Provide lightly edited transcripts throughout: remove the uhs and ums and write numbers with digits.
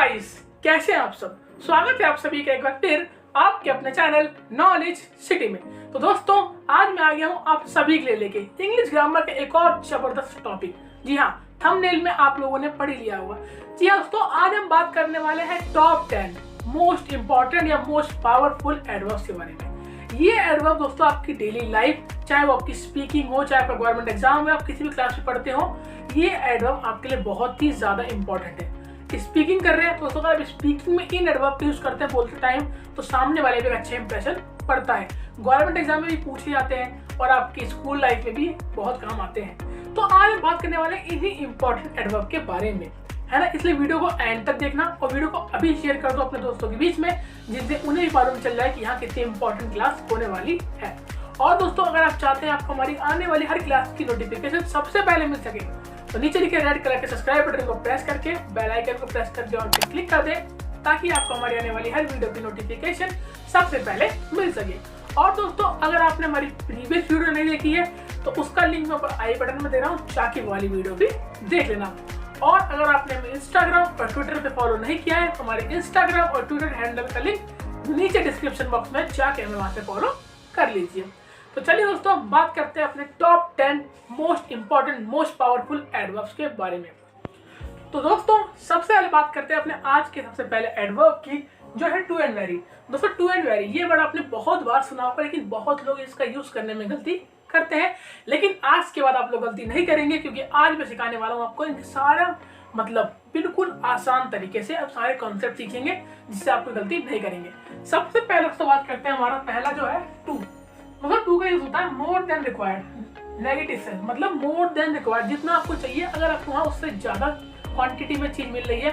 Guys, कैसे हैं आप सब। स्वागत है आप सभी का एक बार फिर आपके अपने चैनल नॉलेज सिटी में। तो दोस्तों, आज मैं आ गया हूँ आप सभी के लिए लेके इंग्लिश ग्रामर का एक और जबरदस्त टॉपिक। जी हाँ, थंबनेल में आप लोगों ने पढ़ लिया होगा। जी हाँ दोस्तों, आज हम बात करने वाले हैं टॉप 10 मोस्ट इंपॉर्टेंट या मोस्ट पावरफुल एडवर्ब्स के बारे में। ये एडवर्ब दोस्तों आपकी डेली लाइफ, चाहे वो आपकी स्पीकिंग हो, चाहे आपका गवर्नमेंट एग्जाम में आप किसी भी क्लास में पढ़ते हो, ये एडवर्ब आपके लिए बहुत ही ज्यादा इंपॉर्टेंट है। स्पीकिंग कर रहे हैं तो दोस्तों, अगर आप स्पीकिंग में इन एडवर्ब यूज करते हैं बोलते टाइम, तो सामने वाले पे अच्छा इंप्रेशन पड़ता है। गवर्नमेंट एग्जाम में भी पूछे जाते हैं और आपकी स्कूल लाइफ में भी बहुत काम आते हैं। तो आज हम बात करने वाले हैं इन्हीं इंपॉर्टेंट एडवर्ब के बारे में, है ना। इसलिए वीडियो को एंड तक देखना और वीडियो को अभी शेयर कर दो अपने दोस्तों के बीच में, जिससे उन्हें भी मालूम चल जाए कि यहाँ कितनी इंपॉर्टेंट क्लास होने वाली है। और दोस्तों, अगर आप चाहते हैं आपको हमारी आने वाली हर क्लास की नोटिफिकेशन सबसे पहले मिल सके, तो नीचे लिखे रेड कलर के सब्सक्राइब बटन को प्रेस करके बेल आइकन को प्रेस करके और पे क्लिक कर दें, ताकि आपको हमारी आने वाली हर वीडियो की नोटिफिकेशन सबसे पहले मिल सके। और दोस्तों, अगर आपने हमारी प्रीवियस वीडियो नहीं देखी है तो उसका लिंक मैं ऊपर आई बटन में दे रहा हूँ, जाके वाली वीडियो भी देख लेना। और अगर आपने हमें इंस्टाग्राम और ट्विटर पे फॉलो नहीं किया है तो हमारे इंस्टाग्राम और ट्विटर हैंडल का लिंक नीचे डिस्क्रिप्शन बॉक्स में जाके हमें वहां से फॉलो कर लीजिए। तो चलिए दोस्तों, बात करते हैं अपने top 10 most important most powerful adverbs के बारे में। तो दोस्तों, सबसे पहले बात करते हैं अपने आज के सबसे पहले एडवर्ब की, जो है टू एंड वेरी। दोस्तों, टू एंड वेरी ये वर्ड आपने बहुत बार सुना होगा, लेकिन बहुत लोग इसका यूज करने में गलती करते हैं। लेकिन आज के बाद आप लोग गलती नहीं करेंगे, क्योंकि आज मैं सिखाने वाला हूँ आपको इन सारा मतलब बिल्कुल आसान तरीके से आप सारे कॉन्सेप्ट सीखेंगे, जिससे आप कोई गलती नहीं करेंगे। सबसे पहले दोस्तों बात करते हैं हमारा पहला जो है टू। मतलब टू का यूज होता है more than required, negative sense. मतलब मोर देन रिक्वायर्ड, जितना आपको चाहिए, अगर आपको वहाँ उससे ज्यादा क्वांटिटी में चीज मिल रही है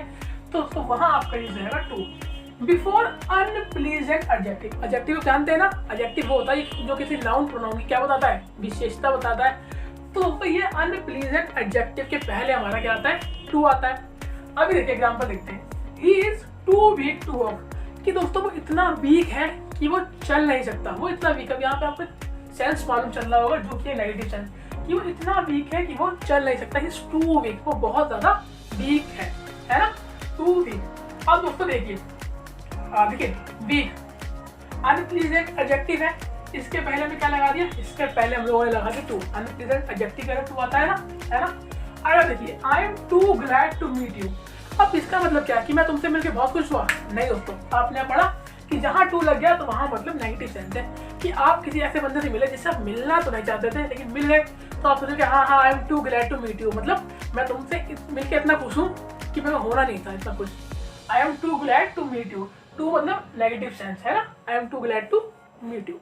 तो वहाँ आपका यूज रहेगा too. Before unpleasant adjective. Adjective जानते हैं ना, एडजेक्टिव वो होता है जो किसी नाउन प्रोनाउन की क्या बताता है, विशेषता बताता है। तो ये अनप्लीजेंट एडजेक्टिव के पहले हमारा क्या आता है, टू आता है। अभी देखिए एग्जांपल देखते हैं। He is too weak to walk, कि दोस्तों वो इतना वीक है कि वो चल नहीं सकता। वो इतना वीक है, यहाँ पे आपको सेंस मालूम चल रहा होगा, जो कि है नेगेटिव सेंस, कि वो इतना वीक है कि वो चल नहीं सकता। ही इज टू वीक, वो बहुत ज्यादा वीक है ना, टू वीक। अब दोस्तों देखिए वीक अनप्लीजेंट एडजेक्टिव है, इसके पहले में क्या लगा दिया, इसके पहले हम लोगों ने लगा दिया टू। अनप्लीजेंट एडजेक्टिव का टू आता है ना। अगर देखिए I am too glad to meet you. अब इसका मतलब क्या है कि मैं तुमसे मिलकर बहुत खुश हुआ? नहीं दोस्तों, आपने पढ़ा कि जहाँ टू लग गया तो वहाँ मतलब नेगेटिव सेंस है, कि आप किसी ऐसे बंदे से मिले जिससे आप मिलना तो नहीं चाहते थे, लेकिन मिल गए तो आप सोचे कि हाँ I am too glad to meet you, मतलब मैं तुमसे मिलकर इतना खुश हूँ कि मैं होना नहीं था इतना खुश। I am too glad to meet you, too मतलब नेगेटिव सेंस है ना, I am too glad to meet you.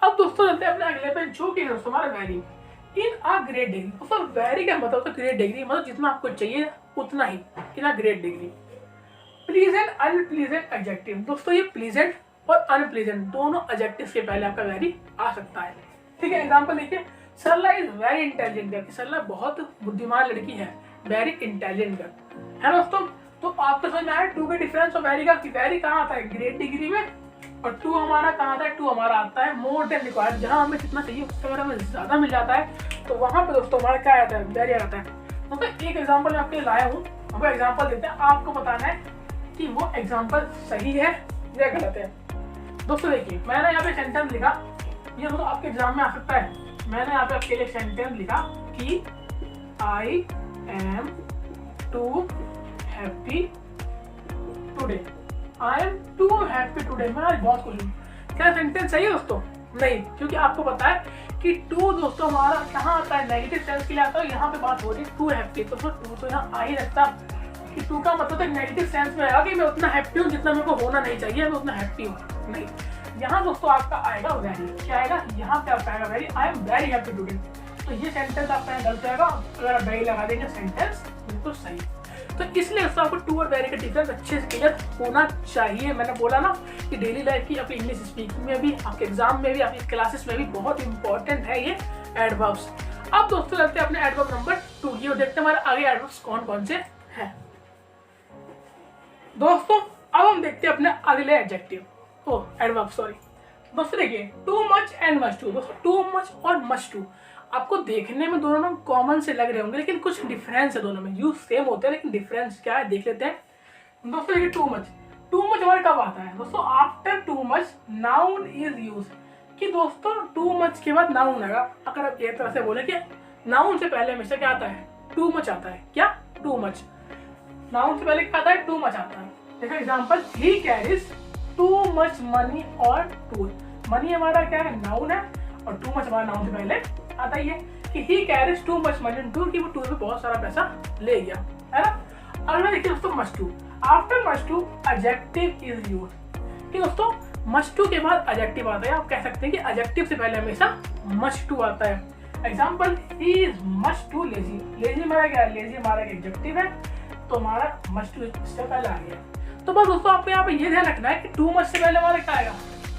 अब दोस्तों चलते हैं अपने अगले पे, जो कि दोस्तों हमारा very in a great degree. दोस्तों वेरी का मतलब तो ग्रेट डिग्री, मतलब जितना आपको चाहिए उतना ही, in a great degree. Pleasant unpleasant adjective. दोस्तों ये प्लीजेंट और अनप्लीजेंट दोनों एडजेक्टिव्स के पहले आपका वेरी आ सकता है। ठीक है, एग्जांपल देखिए, सरला इज वेरी इंटेलिजेंट गर्ल। सरला बहुत बुद्धिमान लड़की है, वेरी इंटेलिजेंट गर्ल है दोस्तों। तो आपको समझ में आया टू के डिफरेंस और वेरी का, कि वेरी कहाँ आता है, ग्रेट डिग्री में, और टू हमारा कहाँ आता है, टू हमारा आता है मोर देन रिक्वायर्ड, जहाँ हमें जितना चाहिए उससे अगर हमें ज्यादा मिल जाता है तो वहाँ पे दोस्तों हमारा क्या आता है, वेरी आता है। दोस्तों एक एग्जांपल मैं आपके लिए लाया हूँ, वो एग्जांपल देते हैं, आपको बताना है कि वो एग्जांपल सही है या गलत है। दोस्तों देखिए, मैंने यहाँ पे सेंटेंस लिखा, ये दोस्तों आपके एग्जाम में आ सकता है। मैंने यहाँ पे आपके लिए सेंटेंस लिखा कि I am too happy today. I am too happy today, मैं आज बहुत खुश हूँ। क्या सेंटेंस सही है दोस्तों? नहीं, क्योंकि आपको पता है कि टू दोस्तों हमारा कहाँ आता है, नेगेटिव सेंस के लिए आता है। यहाँ पे बात हो रही है टू हैप्पी, तो टू तो यहाँ आ ही रहता कि टू का मतलब नेगेटिव सेंस में आएगा कि मैं उतना हैप्पी हूँ जितना मेरे को होना नहीं चाहिए, मैं उतना हैप्पी हूँ नहीं। यहाँ दोस्तों आपका आएगा वेरी, क्या आएगा, यहाँ पे आपका आएगा very, I am very happy today. तो ये सेंटेंस आपका यहाँ गलत आएगा, अगर आप वेरी लगा देंगे सेंटेंस बिल्कुल सही। तो इसलिए दोस्तों आपको टू और वेरी का डिफरेंस अच्छे से क्लियर होना चाहिए। मैंने बोला ना कि डेली लाइफ की आपकी इंग्लिश स्पीकिंग में भी, आपके एग्जाम में भी, आपकी क्लासेस में भी बहुत इंपॉर्टेंट है ये एडवर्ब्स। अब दोस्तों चलते हैं अपने एडवर्ब नंबर 2 की और देखते हैं हमारे आगे एडवर्ब्स कौन कौन से हैं। दोस्तों अब हम देखते हैं अपने अगले एडजेक्टिव, एडवर्ब सॉरी। दोस्तों देखिए, too much and much too. दोस्तों टू मच और मच टू आपको देखने में दोनों कॉमन से लग रहे होंगे, लेकिन कुछ डिफरेंस है दोनों में। यूज सेम होते हैं लेकिन डिफरेंस क्या है देख लेते हैं। दोस्तों देखिए टू मच हमारे कब आता है दोस्तों, after too much noun is use, कि दोस्तों टू मच के बाद नाउन आएगा। अगर आप एक तरह से बोले कि नाउन से पहले हमेशा क्या आता है, टू मच आता है। क्या टू मच, नाउन से पहले क्या आता है, टू मच आता है। देखो example, he carries too much money और टूर। मनी हमारा क्या है, नाउन है, और टू मच हमारा नाउन से पहले आता ही है कि he carries too much money in tour, की वो टूर में बहुत सारा पैसा ले गया, है ना। अगला देखिए दोस्तों much too, after much too adjective is used, कि दोस्तों मस्ट टू के बाद एडजेक्टिव आता है। आप कह सकते हैं कि एडजेक्टिव से पहले हमेशा मस्ट टू आता है। Example, he is must too lazy. Lazy हमारा क्या है, लेजी हमारा एडजेक्टिव है, तो हमारा मस्ट टू इससे पहले आ गया। तो बस दोस्तों आपको यहाँ पे ये ध्यान रखना है कि टू मच से पहले हमारा क्या आएगा,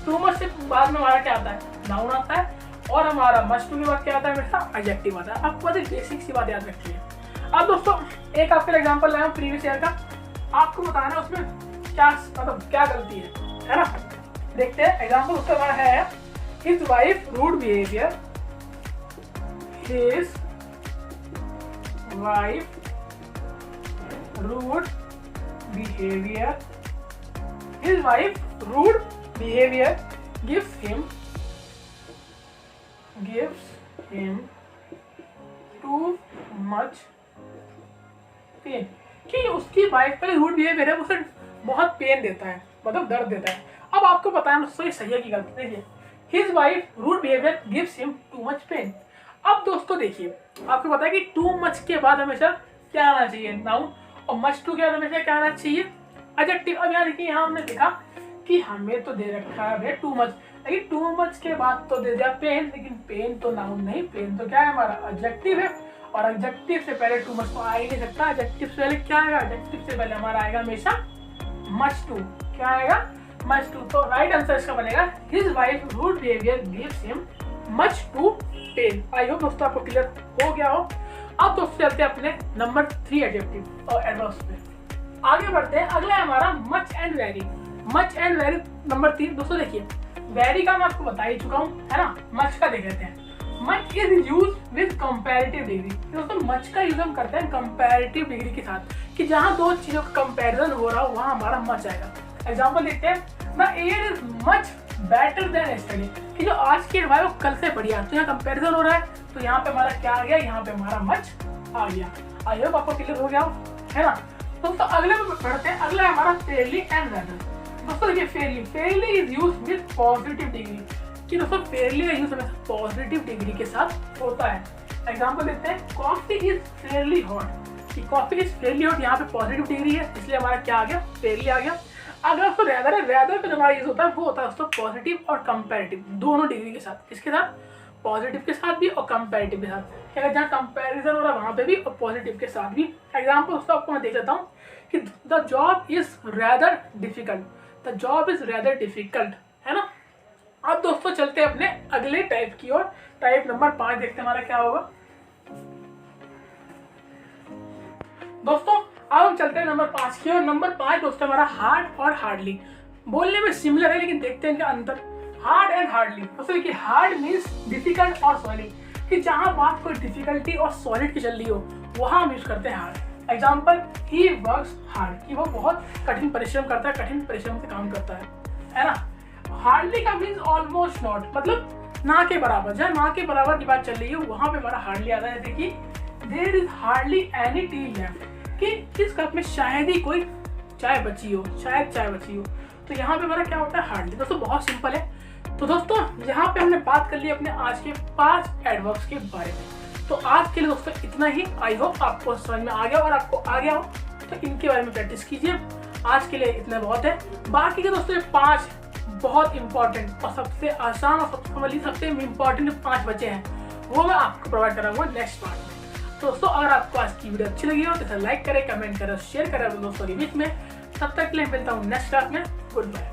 टू मच से बाद में हमारा क्या आता है, नाउन आता है, और हमारा मस्ट टू के बाद क्या आता है, हमेशा एडजेक्टिव आता है। आपको बस एक बेसिक सी बात याद रखनी है। अब दोस्तों एक आपके लिए एग्जांपल लाया हूं प्रीवियस ईयर का, आपको बताना है उसमें क्या मतलब क्या गलती है ना। देखते हैं एग्जांपल उसका हमारा है, his wife rude behaviour, his wife rude behaviour, his wife rude behaviour gives him too much pain, कि उसकी वाइफ पर रूड बिहेवियर है, उसे बहुत पेन देता है, मतलब दर्द देता है। अब आपको बताना दोस्तों सही है कि गलत। देखिए his wife rude behaviour gives him too much pain. अब दोस्तों देखिए आपको पता है कि टू मच के बाद हमेशा क्या आना चाहिए, नाउन, और मच टू के बाद हमेशा क्या आना चाहिए, एडजेक्टिव। अब यहाँ देखिए यहाँ हमने देखा कि हमें तो दे रखा है टू मच, लेकिन टू मच के बाद तो दे दिया पेन, लेकिन पेन तो नाउन नहीं, पेन तो क्या है हमारा एडजेक्टिव है, और एडजेक्टिव से पहले टू मच तो आ ही नहीं सकता। एडजेक्टिव से पहले क्या आएगा, एडजेक्टिव से पहले हमारा आएगा हमेशा मच टू। क्या आएगा, मच टू। तो राइट आंसर इसका बनेगा his wife rude behaviour gives him much too pain. I hope दोस्तों आपको क्लियर हो गया हो। अब दोस्तों चलते हैं अपने नंबर 3 एडजेक्टिव और एडवर्ब्स पे। आगे बढ़ते हैं, अगला है हमारा much and very. Much and very number 3। दोस्तों देखिए वेरी का मैं आपको बता ही चुका हूँ, है ना। मच का देख लेते हैं। Much is use with comparative degree. दोस्तों मच का यूज हम करते हैं कंपैरेटिव डिग्री के साथ, कि जहाँ दो चीजों का कंपैरिजन हो रहा हो वहाँ हमारा मच आएगा। एग्जांपल देखते हैं, the air is much better than yesterday, कि जो आज की हवा है वो कल से बढ़िया। तो यहाँ कंपैरिजन हो रहा है, तो यहाँ पे हमारा क्या आ गया, यहाँ पे हमारा मच आ गया। आई होप आपको क्लियर हो गया हो, है ना। दोस्तों अगले में पढ़ते हैं, अगला है हमारा फेयरली एंड रेदर। दोस्तों देखिए Fairlie is use with positive degree, कि दोस्तों फेयरली का यूज हमेशा पॉजिटिव डिग्री के साथ होता है। एग्जांपल देते हैं, कॉफी इज फेयरली हॉट, कि कॉफी इज फेयरली हॉट, यहाँ पे पॉजिटिव डिग्री है, इसलिए हमारा क्या आ गया, फेयरली आ गया। अगर दोस्तों रेदर है, रेदर पे जो हमारा यूज होता है वो होता है दोस्तों पॉजिटिव और कंपैरेटिव दोनों डिग्री के साथ। किसके साथ, पॉजिटिव के साथ भी और कंपैरेटिव के साथ। अगर जहाँ कंपैरिजन हो रहा है वहाँ पे भी और पॉजिटिव के साथ भी। एग्जाम्पल दोस्तों आपको मैं देख लेता हूँ कि the job is rather difficult, the job is rather difficult, है ना। अब दोस्तों चलते हैं अपने अगले टाइप की ओर। टाइप नंबर 5 देखते हैं हमारा क्या होगा। दोस्तों अब हम चलते हैं नंबर 5 की ओर। नंबर 5 दोस्तों हमारा हार्ड और हार्डली। बोलने में सिमिलर है लेकिन देखते हैं इनका अंतर। Hard and hardly. दोस्तों देखिए हार्ड मीन्स डिफिकल्ट और सॉलिड, कि जहां बात कोई डिफिकल्टी और सॉलिड की चल रही हो वहां हम यूज करते हैं hard. Example, he works hard, कि वो बहुत कठिन परिश्रम करता है, कठिन परिश्रम से काम करता है ना। हार्डली का मीन्स ऑलमोस्ट नॉट, मतलब ना के बराबर। जहाँ ना के बराबर की बात चल रही है वहां पे हमारा हार्डली आता है। जैसे कि there is hardly any tea left, कि इस कप में शायद ही कोई चाय बची हो, शायद चाय बची हो। तो यहाँ पे हमारा क्या होता है, हार्डली। दोस्तों बहुत सिंपल है। तो दोस्तों यहाँ पे हमने बात कर ली अपने आज के 5 एडवर्ब्स के बारे में। तो आज के लिए दोस्तों इतना ही। आई होप आपको समझ में आ गया, और आपको आ गया हो तो इनके बारे में प्रैक्टिस कीजिए। आज के लिए इतना बहुत है। बाकी के दोस्तों 5 बहुत इंपॉर्टेंट और सबसे आसान और सबसे इंपॉर्टेंट 5 बचे हैं, वो मैं आपको प्रोवाइड कराऊंगा नेक्स्ट पार्ट में। तो दोस्तों अगर आपको आज की वीडियो अच्छी लगी हो तो इसे लाइक करें, कमेंट करें, शेयर करें अपने दोस्तों के बीच में। तब तक के लिए मिलता हूँ नेक्स्ट क्लास में। Good bye.